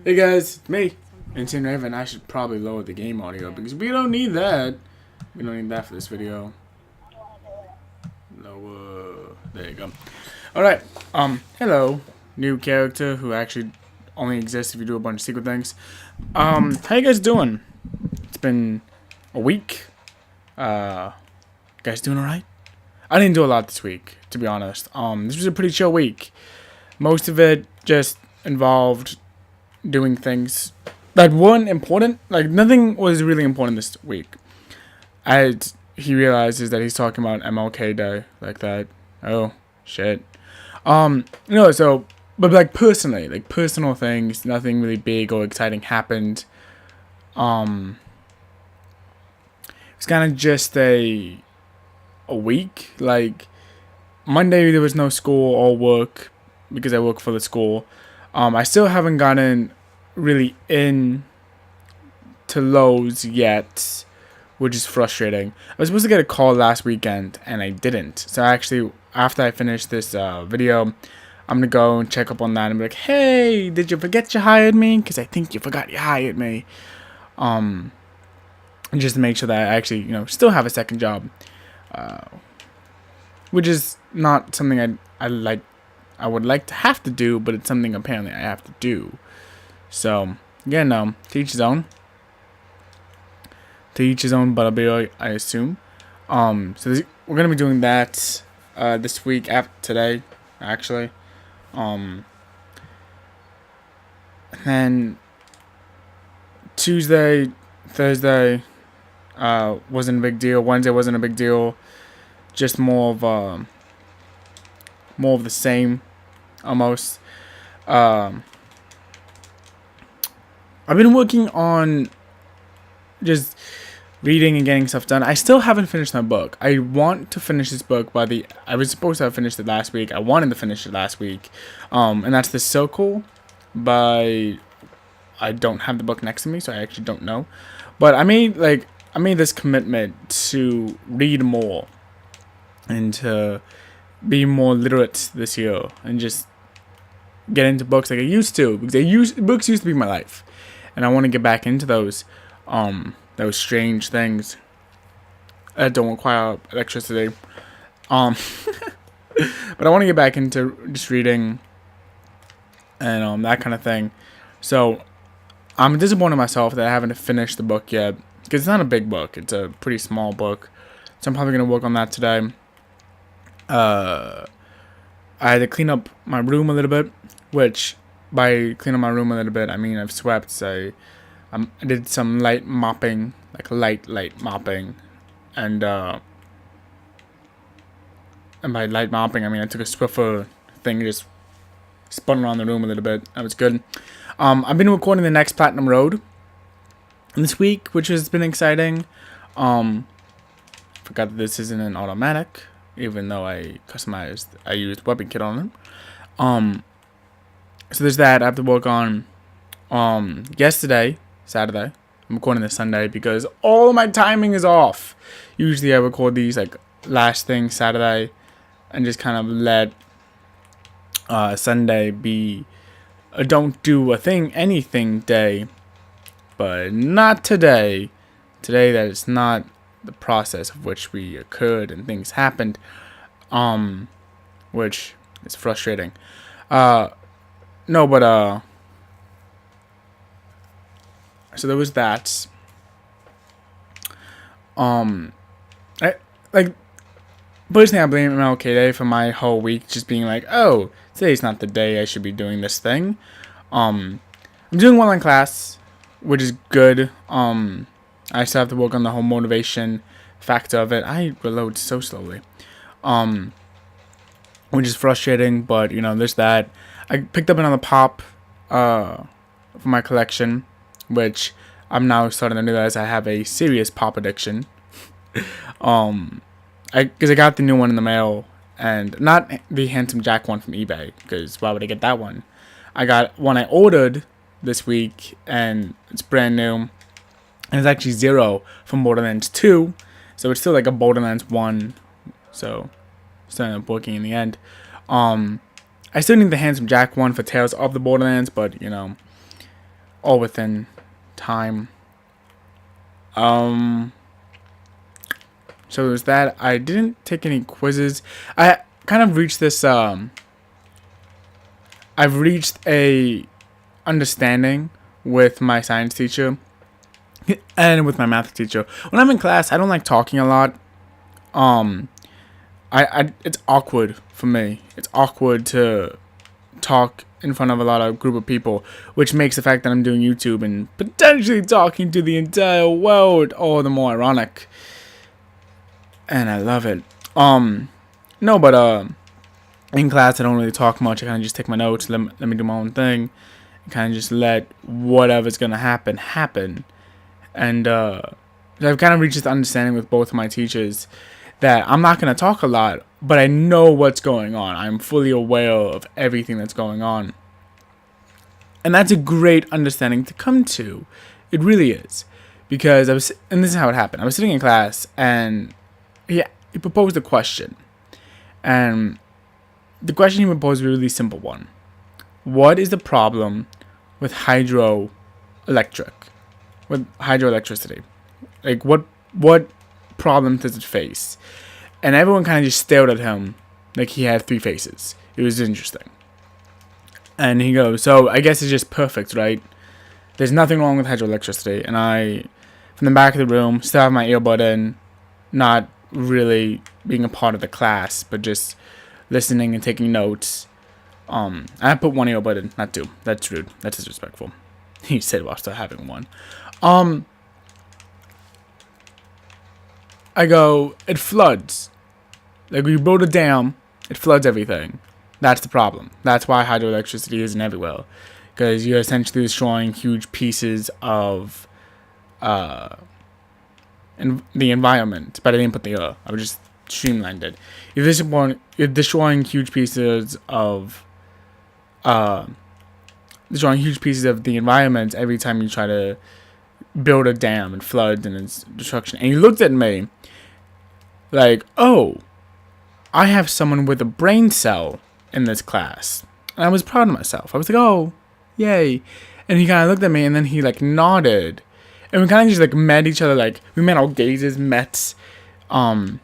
Hey guys, it's me, Insane Raven. I should probably lower the game audio because we don't need that. We don't need that for this video. Lower. There you go. Alright, hello. New character who actually only exists if you do a bunch of secret things. How you guys doing? It's been a week. Guys doing alright? I didn't do a lot this week, to be honest. This was a pretty chill week. Most of it just involved doing things that weren't important. Like, nothing was really important this week. As he realizes that he's talking about MLK Day like that. Oh, shit. So, but like personally, like personal things, nothing really big or exciting happened. It's kind of just a week. Like, Monday there was no school or work because I work for the school. I still haven't gotten really in to Lowe's yet, which is frustrating. I was supposed to get a call last weekend and I didn't. So actually, after I finish this video, I'm gonna go and check up on that and be like, hey, did you forget you hired me? Because I think you forgot you hired me. And just to make sure that I actually, still have a second job. Which is not something I would like to have to do, but it's something apparently I have to do. So, again, to each his own. To each his own, but I'll be right, I assume. We're gonna be doing that this week after today, actually. And then Tuesday, Thursday wasn't a big deal. Wednesday wasn't a big deal. Just more of the same, almost. I've been working on just reading and getting stuff done. I still haven't finished my book. I want to finish this book I was supposed to have finished it last week. I wanted to finish it last week. And that's The Circle by, I don't have the book next to me, so I actually don't know. But I made this commitment to read more and to be more literate this year and just get into books like I used to, because books used to be my life. And I want to get back into those strange things that don't require electricity. But I want to get back into just reading and that kind of thing. So I'm disappointed in myself that I haven't finished the book yet, because it's not a big book. It's a pretty small book. So I'm probably going to work on that today. I had to clean up my room a little bit, which by cleaning my room a little bit, I mean I've swept. So I did some light mopping, like light mopping, and by light mopping, I mean I took a Swiffer thing, just spun around the room a little bit. That was good. I've been recording the next Platinum Road this week, which has been exciting. Forgot that this isn't an automatic, even though I used Weapon Kit on it. So there's that. I have to work on yesterday, Saturday. I'm recording this Sunday because all my timing is off. Usually I record these like last thing Saturday and just kind of let Sunday be a don't do a thing anything day. But not today. Today that is not the process of which we occurred and things happened. Which is frustrating. So there was that. Personally, I blame MLK Day for my whole week just being like, oh, today's not the day I should be doing this thing. I'm doing well in class, which is good. I still have to work on the whole motivation factor of it. I reload so slowly. Which is frustrating, but there's that. I picked up another pop for my collection, which I'm now starting to realize I have a serious pop addiction. Because I got the new one in the mail, and not the Handsome Jack one from eBay, because why would I get that one? I got one I ordered this week, and it's brand new, and it's actually 0 from Borderlands 2, so it's still like a Borderlands 1, so still ended up working in the end. I still need the Handsome Jack one for Tales of the Borderlands, but all within time. So it was that. I didn't take any quizzes. I kind of reached this. I've reached a understanding with my science teacher and with my math teacher. When I'm in class, I don't like talking a lot. It's awkward for me. It's awkward to talk in front of a lot of group of people, which makes the fact that I'm doing YouTube and potentially talking to the entire world all the more ironic. And I love it. No, but in class I don't really talk much. I kind of just take my notes, let me do my own thing, and kind of just let whatever's gonna happen. And I've kind of reached this understanding with both of my teachers that I'm not gonna talk a lot, but I know what's going on. I'm fully aware of everything that's going on. And that's a great understanding to come to. It really is. Because and this is how it happened. I was sitting in class and he proposed a question. And the question he proposed was a really simple one. What is the problem with hydroelectricity? Like what problem does it face? And everyone kind of just stared at him like he had 3 faces. It was interesting. And he goes, so I guess it's just perfect, right? There's nothing wrong with hydroelectricity. And I, from the back of the room, still have my earbud in, not really being a part of the class, but just listening and taking notes. I put 1 earbud in, not 2. That's rude. That's disrespectful. He said while still having 1. I go, it floods. Like, we build a dam, it floods everything. That's the problem. That's why hydroelectricity isn't everywhere. Because you're essentially destroying huge pieces of the environment. But I didn't put the I was just streamlined it. You're destroying huge pieces of the environment every time you try to build a dam and floods and its destruction. And he looked at me like, oh, I have someone with a brain cell in this class. And I was proud of myself. I was like, oh, yay. And he kind of looked at me and then he like nodded. And we kind of just like met each other, like we met, our gazes met. And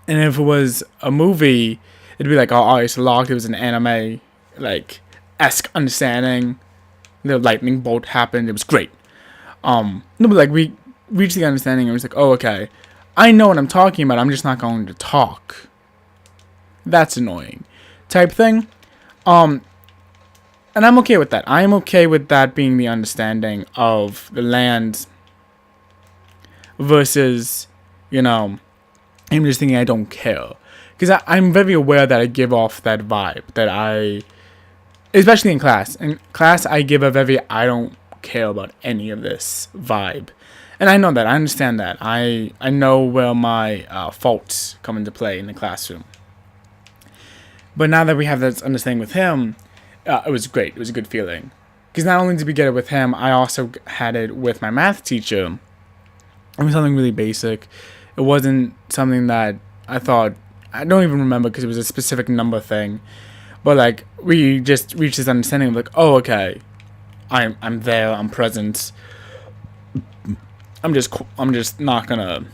if it was a movie, it'd be like, oh, it's locked. It was an anime like esque understanding. The lightning bolt happened. It was great. No, but like we reached the understanding and it was like, oh, okay, I know what I'm talking about. I'm just not going to talk. That's annoying, type thing. And I'm okay with that. I'm okay with that being the understanding of the land versus, I'm just thinking I don't care. Because I'm very aware that I give off that vibe. That especially in class. In class, I give a very I don't care about any of this vibe. And I know that. I understand that. I know where my faults come into play in the classroom. But now that we have this understanding with him, it was great. It was a good feeling. Because not only did we get it with him, I also had it with my math teacher. It was something really basic. It wasn't something that I thought, I don't even remember because it was a specific number thing. But like, we just reached this understanding of like, oh, okay, I'm there, I'm present. I'm just not gonna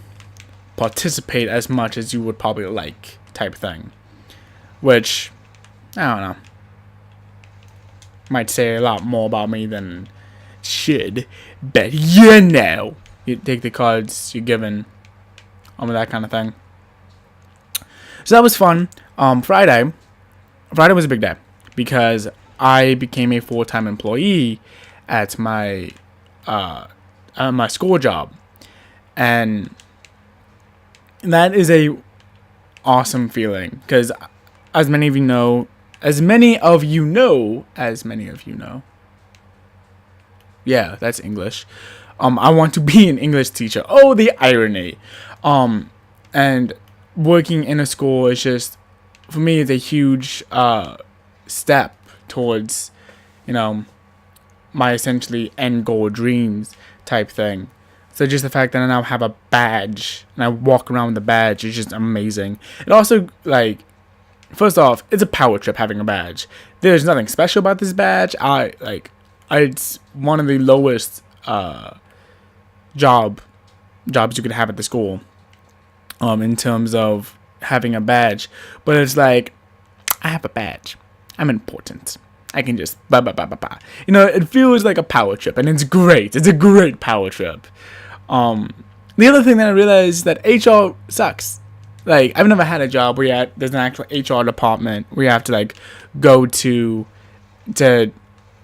participate as much as you would probably like, type thing. Which, I don't know, might say a lot more about me than should, but you take the cards you're given, that kind of thing. So that was fun. Friday was a big day because I became a full-time employee at my school job, and that is a awesome feeling because as many of you know, yeah, that's English. I want to be an English teacher. Oh, the irony. And working in a school is just, for me, it's a huge step towards, my essentially end goal dreams type thing. So just the fact that I now have a badge and I walk around with a badge is just amazing. It also, like, first off, it's a power trip having a badge. There's nothing special about this badge. it's one of the lowest jobs you could have at the school, in terms of having a badge. But it's like, I have a badge, I'm important, I can just it feels like a power trip, and it's great. It's a great power trip. The other thing that I realized is that HR sucks. Like, I've never had a job where there's an actual HR department where you have to like go to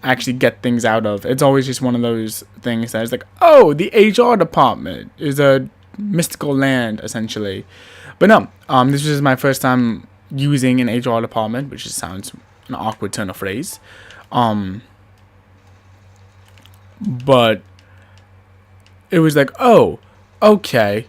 actually get things out of. It's always just one of those things that is like, oh, the HR department is a mystical land, essentially. But no, this was my first time using an HR department, which just sounds an awkward turn of phrase. But it was like, oh, okay,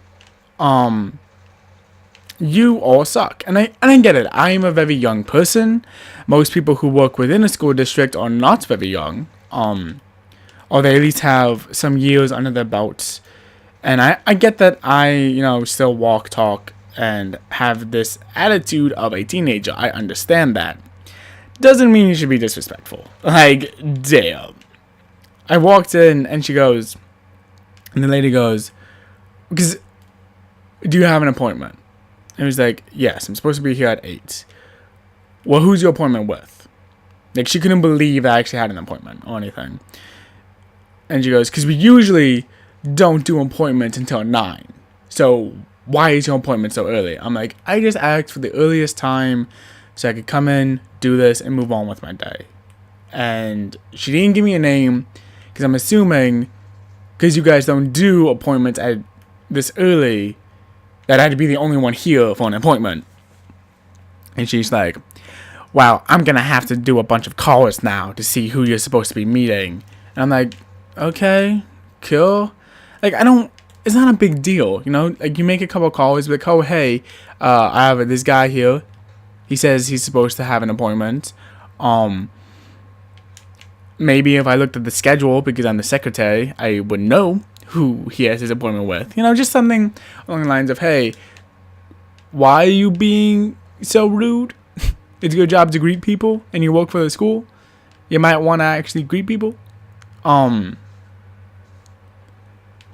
you all suck. And I get it. I am a very young person. Most people who work within a school district are not very young, or they at least have some years under their belts. And I get that I, still walk, talk, and have this attitude of a teenager. I understand that. Doesn't mean you should be disrespectful. Like, damn. I walked in, and she goes, and the lady goes, because, do you have an appointment? And it was like, yes, I'm supposed to be here at 8. Well, who's your appointment with? Like, she couldn't believe I actually had an appointment or anything. And she goes, because we usually don't do appointments until 9. So why is your appointment so early? I'm like, I just asked for the earliest time so I could come in, do this, and move on with my day. And she didn't give me a name, because I'm assuming, because you guys don't do appointments at this early, that I had to be the only one here for an appointment. And she's like, wow, I'm going to have to do a bunch of calls now to see who you're supposed to be meeting. And I'm like, okay, cool. Like, it's not a big deal, Like, you make a couple calls, like, oh, hey, I have this guy here. He says he's supposed to have an appointment. Maybe if I looked at the schedule, because I'm the secretary, I would know who he has his appointment with. Just something along the lines of, hey, why are you being so rude? It's your job to greet people, and you work for the school. You might want to actually greet people. And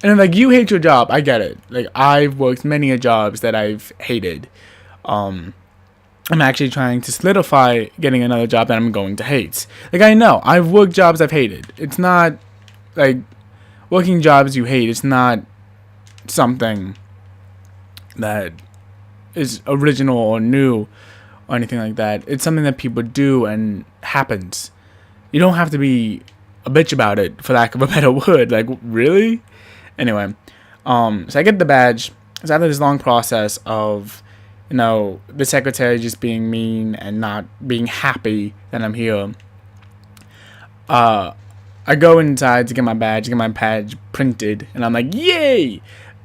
then, like, you hate your job. I get it. Like, I've worked many a jobs that I've hated. I'm actually trying to solidify getting another job that I'm going to hate. Like, I know, I've worked jobs I've hated. It's not, like, working jobs you hate, it's not something that is original or new or anything like that. It's something that people do and happens. You don't have to be a bitch about it, for lack of a better word. Like, really? Anyway, so I get the badge. It's after this long process of, the secretary just being mean and not being happy that I'm here. I go inside to get my badge printed, and I'm like, yay,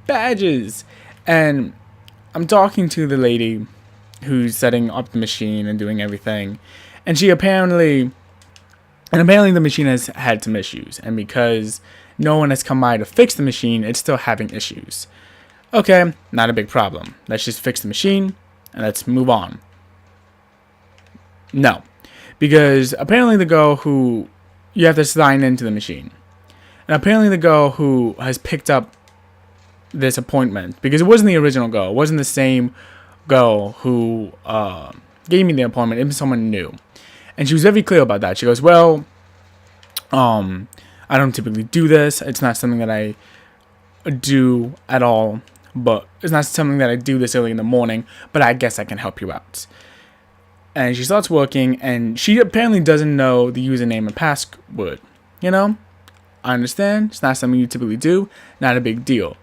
badges. And I'm talking to the lady who's setting up the machine and doing everything. And apparently the machine has had some issues. And because no one has come by to fix the machine, it's still having issues. Okay, not a big problem. Let's just fix the machine and let's move on. No, because apparently the girl who you have to sign into the machine, and apparently the girl who has picked up this appointment, because it wasn't the original girl, it wasn't the same girl who gave me the appointment, it was someone new, and she was very clear about that. She goes, well, I don't typically do this. It's not something that I do at all. But it's not something that I do this early in the morning, but I guess I can help you out. And she starts working, and she apparently doesn't know the username and password. I understand. It's not something you typically do. Not a big deal.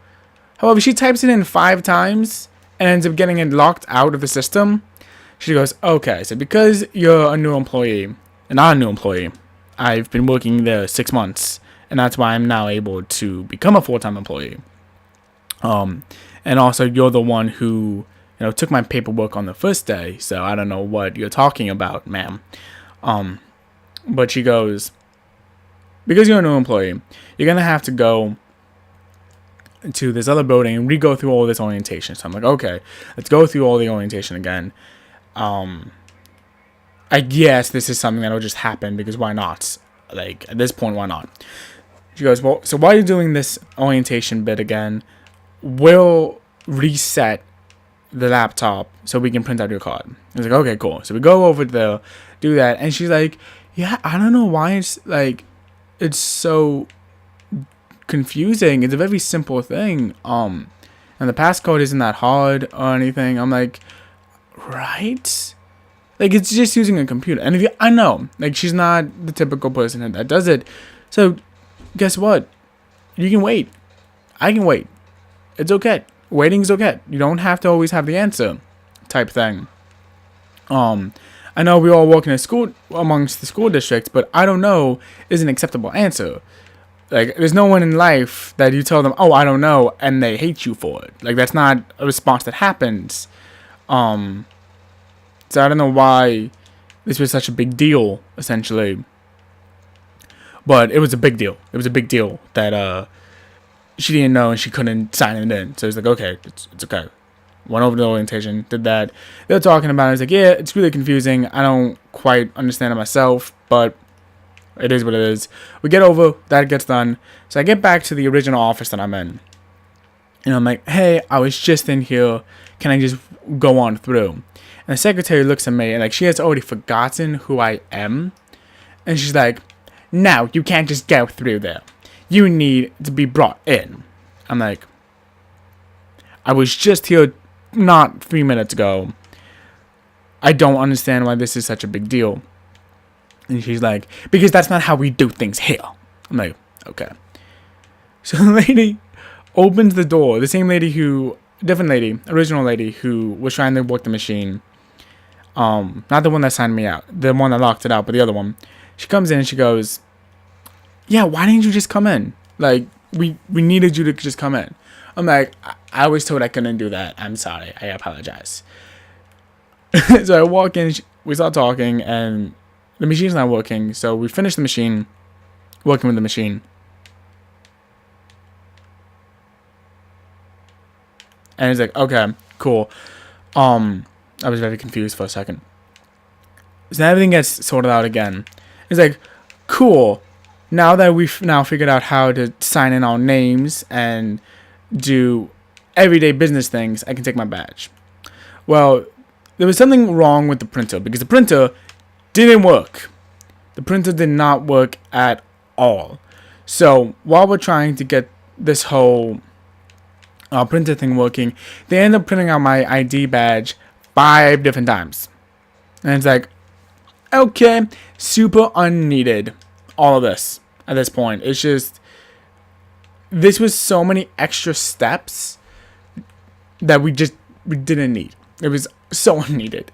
However, she types it in 5 times and ends up getting it locked out of the system. She goes, okay, so because you're a new employee, and I'm a new employee, I've been working there 6 months, and that's why I'm now able to become a full-time employee. And also you're the one who, took my paperwork on the first day, so I don't know what you're talking about, ma'am. But she goes, because you're a new employee, you're going to have to go to this other building and re-go through all this orientation. So I'm like, okay, let's go through all the orientation again. I guess this is something that will just happen, because why not? Like, at this point, why not? She goes, well, so while you're doing this orientation bit again, we'll reset the laptop so we can print out your card. I was like, okay, cool. So we go over there, do that, and she's like, yeah, I don't know why it's like, it's so confusing. It's a very simple thing. And the passcode isn't that hard or anything. I'm like, right? Like, it's just using a computer. And if you, I know, like, she's not the typical person that does it. So, guess what? You can wait. I can wait. It's okay. Waiting's okay. You don't have to always have the answer, type thing. I know we all work in a school amongst the school districts, but I don't know is an acceptable answer. Like, there's no one in life that you tell them, oh, I don't know, and they hate you for it. Like, that's not a response that happens. So I don't know why this was such a big deal, essentially. But it was a big deal. It was a big deal that she didn't know and she couldn't sign it in. So it's like, okay, it's okay. Went over the orientation, did that. They were talking about it. I was like, yeah, it's really confusing. I don't quite understand it myself, but it is what it is. We get over, that gets done. So I get back to the original office that I'm in. And I'm like, hey, I was just in here. Can I just go on through? And the secretary looks at me and like she has already forgotten who I am. And she's like, no, you can't just go through there. You need to be brought in. I'm like, I was just here not 3 minutes ago. I don't understand why this is such a big deal. And she's like, because that's not how we do things here. I'm like, okay. So the lady opens the door. The same lady who, different lady, original lady who was trying to work the machine. Not the one that signed me out. The one that locked it out, but the other one. She comes in and she goes, yeah, why didn't you just come in? Like, we needed you to just come in. I'm like, I was told I couldn't do that. I'm sorry. I apologize. So I walk in, we start talking, and the machine's not working. So we finish the machine, working with the machine. And he's like, okay, cool. I was very confused for a second. So everything gets sorted out again. He's like, cool. Now that we've now figured out how to sign in our names and do everyday business things, I can take my badge. Well, there was something wrong with the printer because the printer didn't work. The printer did not work at all. So while we're trying to get this whole printer thing working, they end up printing out my ID badge 5 different times. And it's like, okay, super unneeded. All of this at this point. It's just, this was so many extra steps that we didn't need. It was so unneeded.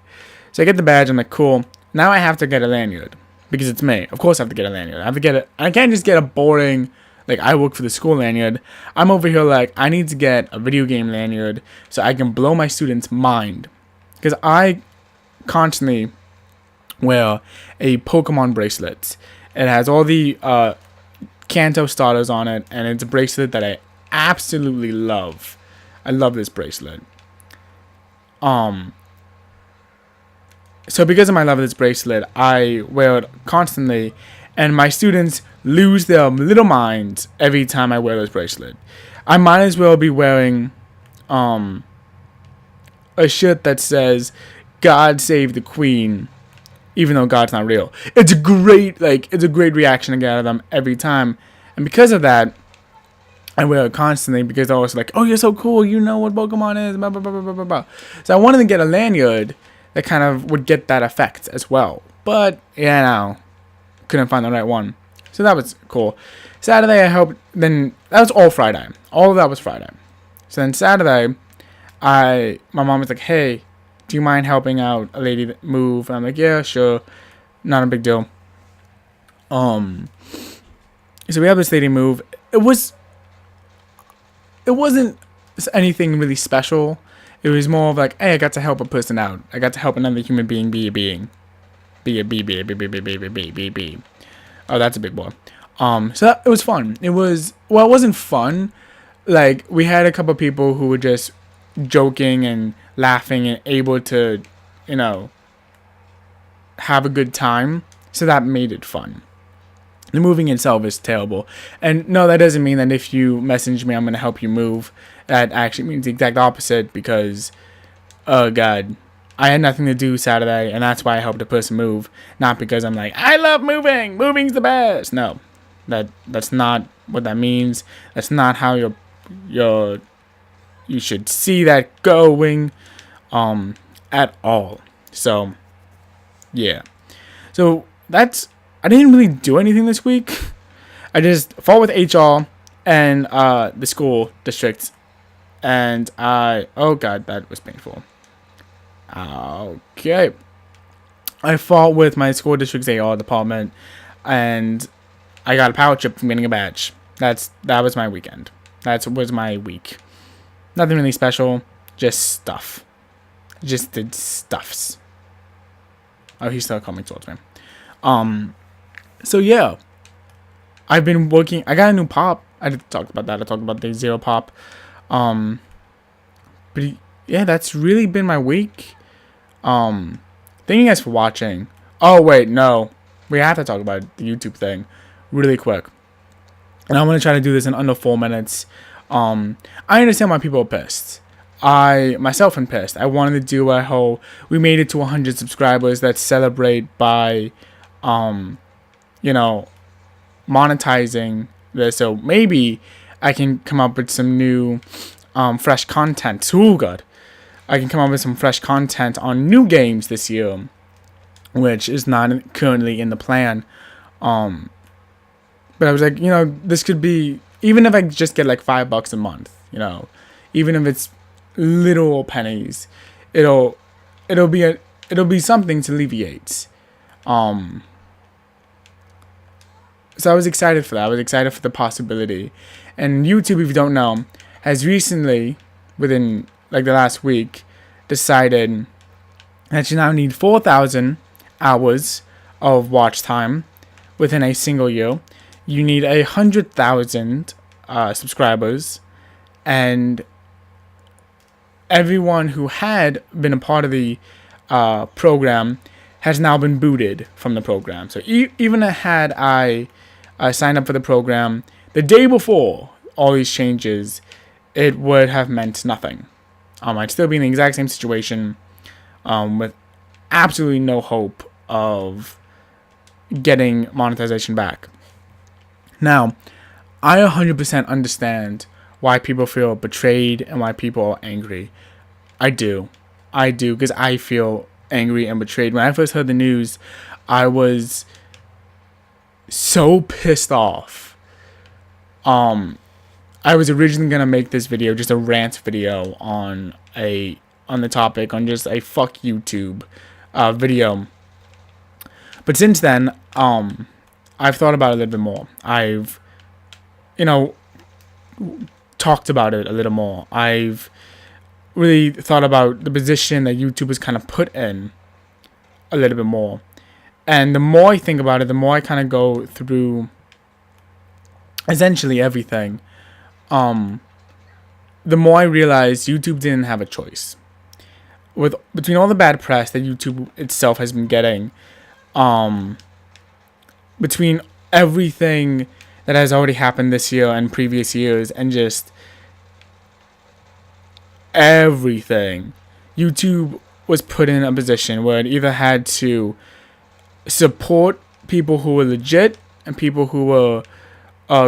So I get the badge. I'm like, cool. Now I have to get a lanyard because it's me. Of course I have to get a lanyard. I have to get it. I can't just get a boring, like, I work for the school lanyard. I'm over here like, I need to get a video game lanyard so I can blow my students' mind. Because I constantly wear a Pokemon bracelet. It has all the Kanto starters on it, and it's a bracelet that I absolutely love. I love this bracelet. So because of my love of this bracelet, I wear it constantly, and my students lose their little minds every time I wear this bracelet. I might as well be wearing a shirt that says "God Save the Queen," even though God's not real. It's a great reaction to get out of them every time, and because of that, I wear it constantly because I was like, "Oh, you're so cool! You know what Pokemon is." Blah blah blah blah blah blah. So I wanted to get a lanyard that kind of would get that effect as well, but yeah, no, couldn't find the right one. So that was cool. Saturday, I hope. Then that was all Friday. All of that was Friday. So then Saturday, my mom was like, "Hey, do you mind helping out a lady that move?" And I'm like, "Yeah, sure, not a big deal." So we have this lady move. It wasn't anything really special. It was more of like, hey, I got to help a person out. I got to help another human being be a being. Be. Oh, that's a big boy. So it was fun. It wasn't fun. Like, we had a couple of people who were just joking and laughing and able to, have a good time. So that made it fun. The moving itself is terrible. And no, that doesn't mean that if you message me, I'm going to help you move. That actually means the exact opposite because, oh God, I had nothing to do Saturday, and that's why I helped a person move. Not because I'm like, I love moving. Moving's the best. No, that's not what that means. That's not how you should see that going at all. So, yeah. So, I didn't really do anything this week. I just fought with HR and the school district. And oh God, that was painful. Okay. I fought with my school district's AR department, and I got a Powertrip from getting a badge. That was my weekend. That was my week. Nothing really special, just stuff. Just did stuffs. Oh, he's still coming towards me. So yeah, I've been working. I got a new pop. I talked about that. I talked about the Zero pop. But yeah, that's really been my week. Thank you guys for watching. Oh wait, no, we have to talk about the YouTube thing really quick. And I'm gonna try to do this in under 4 minutes. I understand why people are pissed. I myself am pissed. I wanted to do a whole. We made it to 100 subscribers. Let's celebrate by, monetizing this. So maybe I can come up with some new, fresh content. Oh God, I can come up with some fresh content on new games this year, which is not currently in the plan. But I was like, this could be, even if I just get like $5 a month, even if it's little pennies, it'll be something to alleviate. So I was excited for that. I was excited for the possibility. And YouTube, if you don't know, has recently, within like the last week, decided that you now need 4,000 hours of watch time within a single year. You need 100,000 subscribers, and everyone who had been a part of the program has now been booted from the program. So even had I signed up for the program the day before all these changes, it would have meant nothing. I'd still be in the exact same situation, with absolutely no hope of getting monetization back. Now, I 100% understand why people feel betrayed and why people are angry. I do, because I feel angry and betrayed. When I first heard the news, I was so pissed off. I was originally gonna make this video just a rant video on the topic, on just a fuck YouTube video. But since then, I've thought about it a little bit more. I've, talked about it a little more. I've really thought about the position that YouTube is kind of put in a little bit more. And the more I think about it, the more I kind of go through essentially everything, the more I realize YouTube didn't have a choice. Between all the bad press that YouTube itself has been getting, between everything that has already happened this year and previous years, and just everything, YouTube was put in a position where it either had to support people who were legit and people who were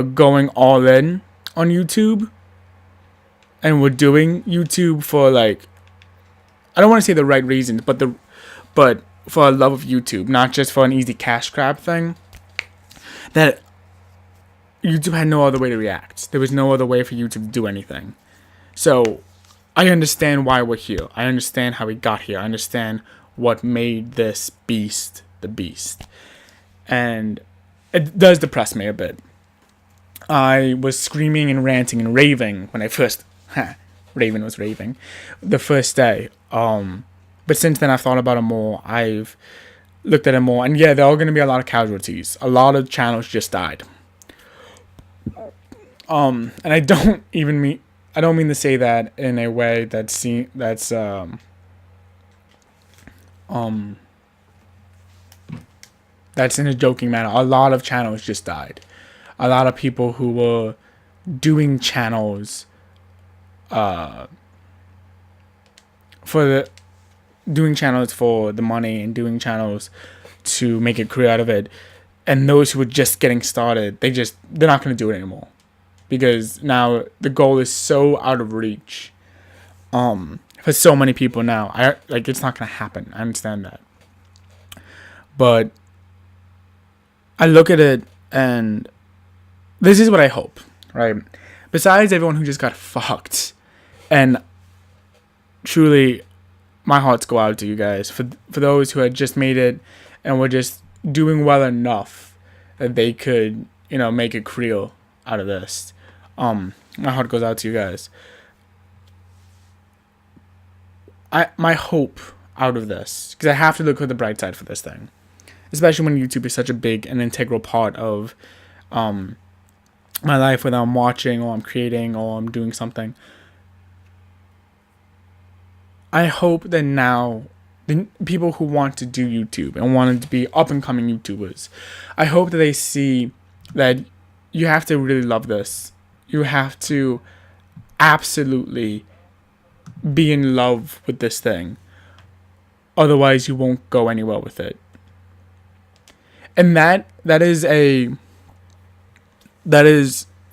going all in on YouTube and were doing YouTube for, like, I don't want to say the right reasons, but for a love of YouTube, not just for an easy cash grab thing. That YouTube had no other way to react. There was no other way for YouTube to do anything. So I understand why we're here. I understand how we got here. I understand what made this beast the beast. And it does depress me a bit. I was screaming and ranting and raving when I first... Raven was raving. The first day. But since then I've thought about it more. I've looked at it more. And yeah, there are going to be a lot of casualties. A lot of channels just died. And I don't mean to say that in a way that's that's in a joking manner. A lot of channels just died. A lot of people who were doing channels for the money and doing channels to make a career out of it, and those who were just getting started, they're not going to do it anymore, because now the goal is so out of reach for so many people now. It's not going to happen. I understand that, but I look at it and this is what I hope, right? Besides everyone who just got fucked, and truly my hearts go out to you guys, for those who had just made it and were just doing well enough that they could, make a career out of this. My heart goes out to you guys. My hope out of this, because I have to look at the bright side for this thing, especially when YouTube is such a big and integral part of my life, whether I'm watching or I'm creating or I'm doing something. I hope that now the people who want to do YouTube and wanted to be up and coming YouTubers, I hope that they see that you have to really love this. You have to absolutely be in love with this thing. Otherwise you won't go anywhere with it. And that is a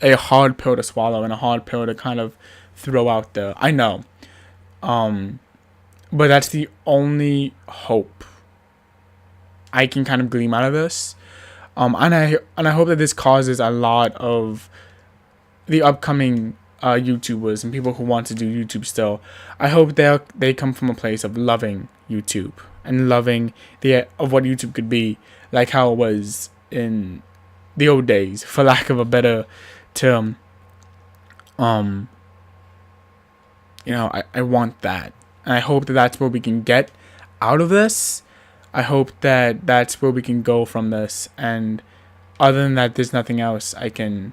hard pill to swallow and a hard pill to kind of throw out there. I know. But that's the only hope I can kind of glean out of this. And I hope that this causes a lot of the upcoming YouTubers and people who want to do YouTube still. I hope they come from a place of loving YouTube and loving of what YouTube could be, like how it was in the old days, for lack of a better term. I want that. And I hope that that's where we can get out of this. I hope that that's where we can go from this. And other than that, there's nothing else I can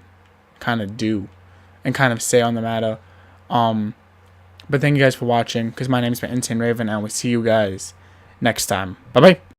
kind of do and kind of say on the matter. But thank you guys for watching, because my name is Insane Raven, and we'll see you guys next time. Bye-bye.